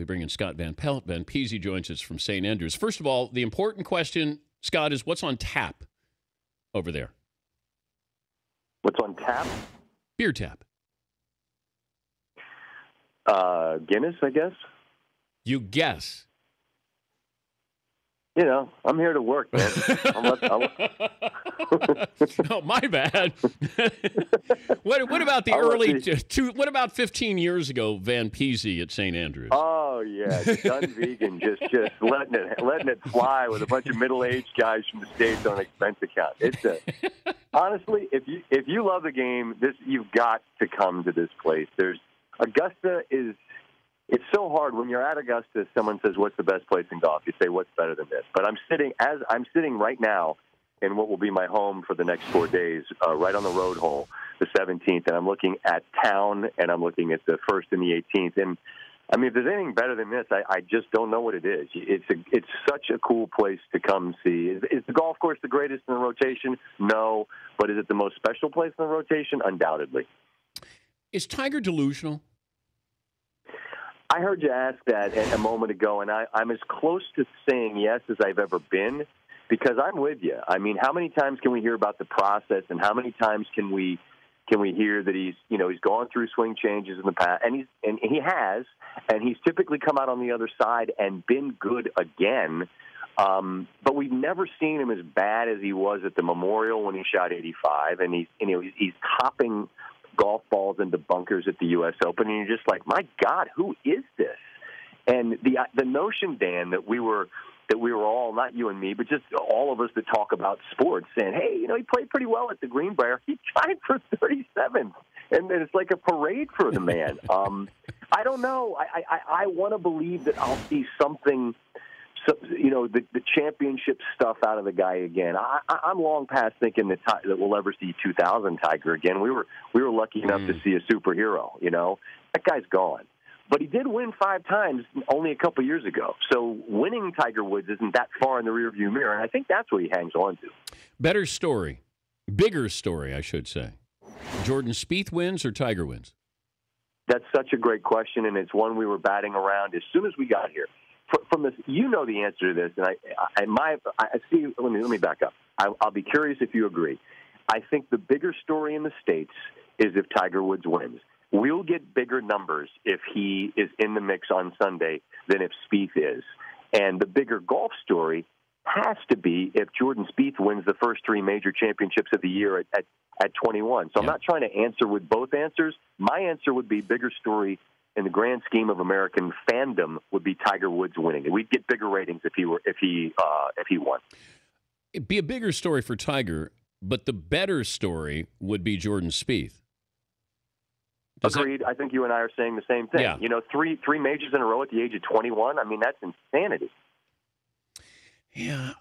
We bring in Scott Van Pelt. Van Peasy joins us from St. Andrews. First of all, the important question, Scott, is what's on tap over there? What's on tap? Beer tap. Guinness, I guess. You guess. You know, I'm here to work, man. Oh, my bad. What about the what about 15 years ago, Van Peasy at St. Andrews? Oh yeah, done vegan, just letting it fly with a bunch of middle-aged guys from the States on an expense account. Honestly, if you love the game, you've got to come to this place. Augusta is. It's so hard when you're at Augusta. Someone says, "What's the best place in golf?" You say, "What's better than this?" But I'm sitting right now in what will be my home for the next 4 days, right on the road hole, the 17th, and I'm looking at Town, and I'm looking at the 1st and the 18th. And I mean, if there's anything better than this, I just don't know what it is. It's such a cool place to come see. Is the golf course the greatest in the rotation? No, but is it the most special place in the rotation? Undoubtedly. Is Tiger delusional? I heard you ask that a moment ago, and I'm as close to saying yes as I've ever been, because I'm with you. I mean, how many times can we hear about the process, and how many times can we hear that he's gone through swing changes in the past, and he's typically come out on the other side and been good again. But we've never seen him as bad as he was at the Memorial when he shot 85, and he's topping golf balls into bunkers at the U.S. Open, and you're just like, my God, who is this? And the notion, Dan, that we were all, not you and me, but just all of us that talk about sports, saying, hey, he played pretty well at the Greenbrier. He tied for 37th, and then it's like a parade for the man. I don't know. I want to believe that I'll see something. So, the championship stuff out of the guy again. I'm long past thinking that we'll ever see 2000 Tiger again. We were lucky enough to see a superhero. That guy's gone, but he did win 5 times only a couple years ago. So winning Tiger Woods isn't that far in the rearview mirror, and I think that's what he hangs on to. Bigger story, I should say. Jordan Spieth wins or Tiger wins? That's such a great question, and it's one we were batting around as soon as we got here. From this, the answer to this, and I see. Let me back up. I'll be curious if you agree. I think the bigger story in the States is if Tiger Woods wins. We'll get bigger numbers if he is in the mix on Sunday than if Spieth is. And the bigger golf story has to be if Jordan Spieth wins the first 3 major championships of the year at 21. So I'm not trying to answer with both answers. My answer would be bigger story in the grand scheme of American fandom would be Tiger Woods winning. We'd get bigger ratings if he won. It'd be a bigger story for Tiger, but the better story would be Jordan Spieth. Agreed. I think you and I are saying the same thing. Yeah. Three majors in a row at the age of 21. I mean, that's insanity. Yeah,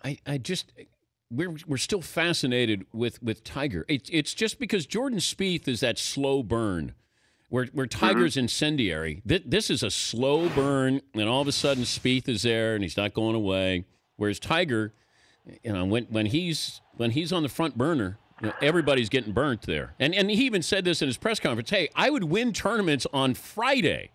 we're still fascinated with Tiger. It's just because Jordan Spieth is that slow burn. Where Tiger's incendiary, this is a slow burn, and all of a sudden Spieth is there, and he's not going away. Whereas Tiger, when he's on the front burner, everybody's getting burnt there. And he even said this in his press conference. Hey, I would win tournaments on Friday.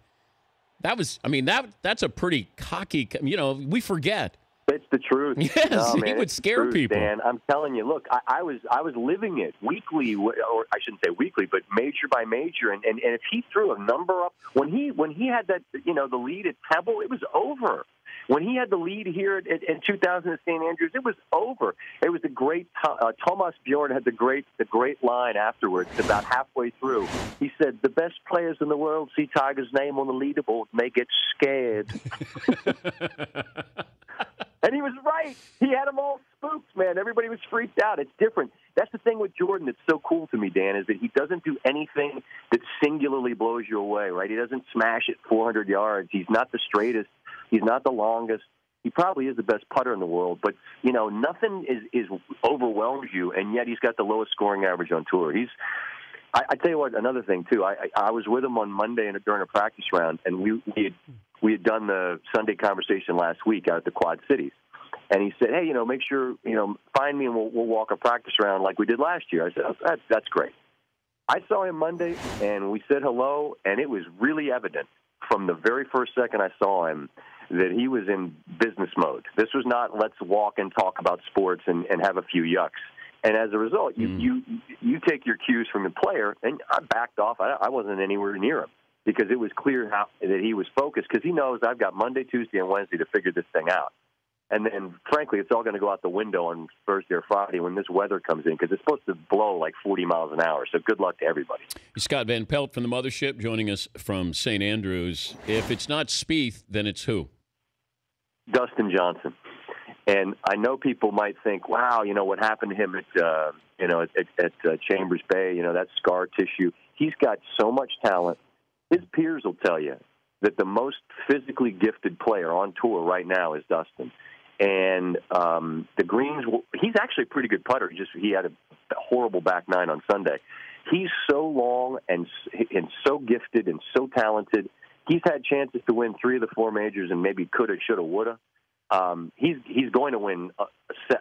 That's a pretty cocky. We forget. It's the truth. Yes, no, man, he would scare people. Dan, I'm telling you. Look, I was living it weekly, or I shouldn't say weekly, but major by major. And if he threw a number up when he had that, the lead at Pebble, it was over. When he had the lead here in 2000 at St. Andrews, it was over. It was the great Thomas Bjorn had the great line afterwards. About halfway through, he said, "The best players in the world see Tiger's name on the leaderboard, and they get scared." And he was right. He had them all spooked, man. Everybody was freaked out. It's different. That's the thing with Jordan that's so cool to me, Dan, is that he doesn't do anything that singularly blows you away, right? He doesn't smash it 400 yards. He's not the straightest. He's not the longest. He probably is the best putter in the world, but, nothing is overwhelms you, and yet he's got the lowest scoring average on tour. I tell you what, another thing, too. I was with him on Monday during a practice round, and we had done the Sunday conversation last week out at the Quad Cities. And he said, hey, make sure, find me and we'll walk a practice round like we did last year. I said, oh, that's great. I saw him Monday, and we said hello, and it was really evident from the very first second I saw him that he was in business mode. This was not let's walk and talk about sports and have a few yucks. And as a result, you take your cues from the player, and I backed off. I wasn't anywhere near him because it was clear that he was focused because he knows I've got Monday, Tuesday, and Wednesday to figure this thing out. And then, frankly, it's all going to go out the window on Thursday or Friday when this weather comes in because it's supposed to blow like 40 miles an hour. So good luck to everybody. Scott Van Pelt from the Mothership joining us from St. Andrews. If it's not Spieth, then it's who? Dustin Johnson. And I know people might think, wow, what happened to him at Chambers Bay, that scar tissue. He's got so much talent. His peers will tell you that the most physically gifted player on tour right now is Dustin. And the greens, he's actually a pretty good putter. He had a horrible back nine on Sunday. He's so long and so gifted and so talented. He's had chances to win 3 of the 4 majors and maybe coulda, shoulda, woulda. He's going to win,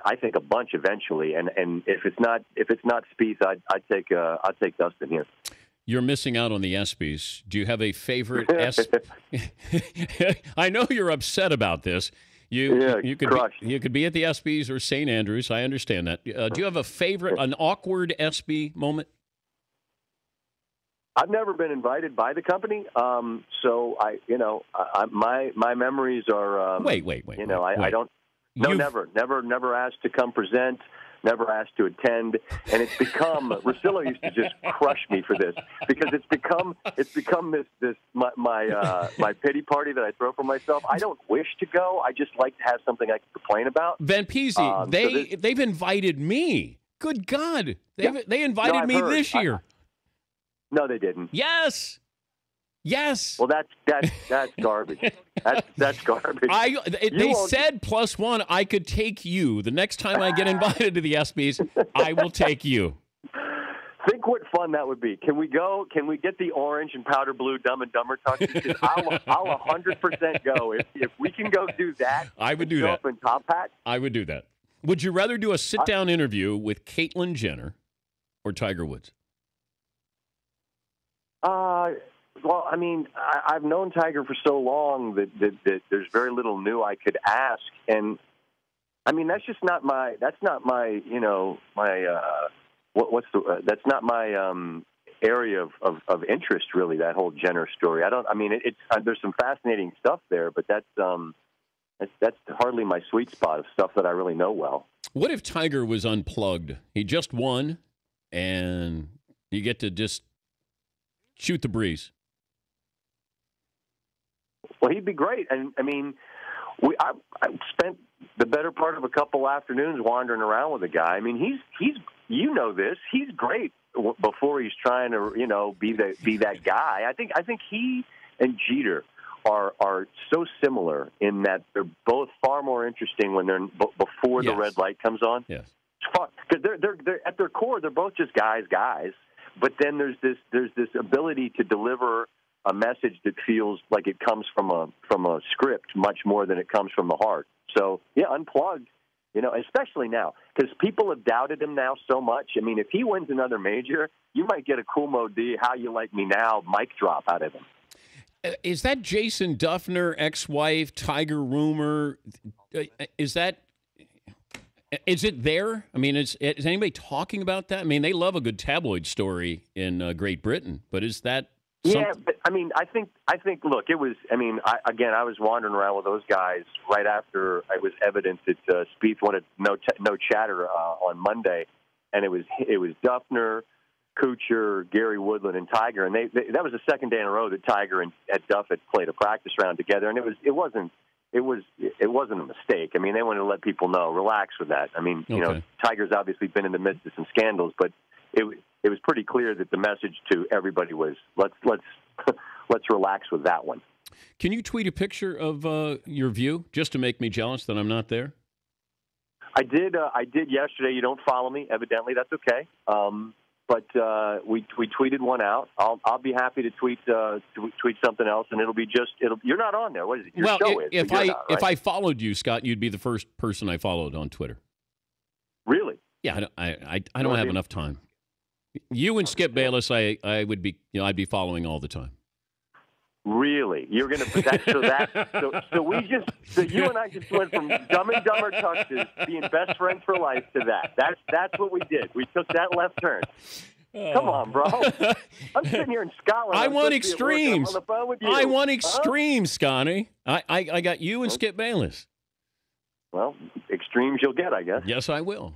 I think, a bunch eventually. And if it's not Spieth, I'd take Dustin here. You're missing out on the ESPYs. Do you have a favorite I know you're upset about this. You could be at the ESPYs or St. Andrews. I understand that. Do you have a favorite, an awkward ESPY moment? I've never been invited by the company, so my memories are. Wait. I don't. No, never asked to come present. Never asked to attend, and it's become. Russillo used to just crush me for this because it's become this my pity party that I throw for myself. I don't wish to go. I just like to have something I can complain about. Van Peasy, they've invited me. Good God, they invited me this year. No, they didn't. Yes. Well, that's garbage. That's garbage. They said +1. I could take you. The next time I get invited to the ESPYs, I will take you. Think what fun that would be. Can we go? Can we get the orange and powder blue Dumb and Dumber tuxes? I'll 100% go. If we can go do that, I would do that. In top hat. I would do that. Would you rather do a sit-down interview with Caitlyn Jenner or Tiger Woods? Well, I mean, I've known Tiger for so long that there's very little new I could ask, and I mean that's not my area of interest really. That whole Jenner story. There's some fascinating stuff there, but that's hardly my sweet spot of stuff that I really know well. What if Tiger was unplugged? He just won, and you get to just shoot the breeze. Well, he'd be great. And, I mean, I spent the better part of a couple afternoons wandering around with the guy. I mean, he's this. He's great before he's trying to, be that guy. I think he and Jeter are so similar in that they're both far more interesting when they're before the red light comes on. Yes. It's fun because they're at their core, they're both just guys. But then there's this ability to deliver a message that feels like it comes from a script much more than it comes from the heart. So unplugged, especially now because people have doubted him now so much. I mean, if he wins another major, you might get a cool Modi, how you like me now, mic drop out of him. Is that Jason Duffner, ex-wife, Tiger rumor? Is it there? I mean, is anybody talking about that? I mean, they love a good tabloid story in Great Britain, but is that something? Yeah, but I mean, I think. Look, it was. I mean, I was wandering around with those guys right after it was evident that Spieth wanted no chatter on Monday, and it was Duffner, Kuchar, Gary Woodland, and Tiger, and that was the second day in a row that Tiger and Duff had played a practice round together, and it wasn't a mistake. I mean, they wanted to let people know, relax with that. I mean, Tiger's obviously been in the midst of some scandals, but it was pretty clear that the message to everybody was let's relax with that one. Can you tweet a picture of your view just to make me jealous that I'm not there? I did yesterday. You don't follow me, evidently. That's okay. But we tweeted one out. I'll be happy to tweet something else, and it'll be you're not on there. What is it? Your show is. If I followed you, Scott, you'd be the first person I followed on Twitter. Really? Yeah, I don't have enough time. You and Skip Bayless, I would be, I'd be following all the time. Really? You're going to put that so you and I just went from Dumb and Dumber touches, being best friends for life, to that. That's what we did. We took that left turn. Come on, bro. I'm sitting here in Scotland. I want extremes. I'm on the phone with you. I want extremes, Scotty. I got you and Skip Bayless. Well, extremes you'll get, I guess. Yes, I will.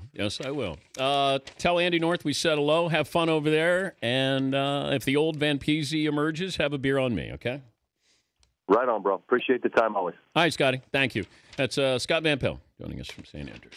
Tell Andy North we said hello. Have fun over there. And if the old Van Peasy emerges, have a beer on me, okay? Right on, bro. Appreciate the time always. All right, Scotty. Thank you. That's Scott Van Pelt joining us from St. Andrews.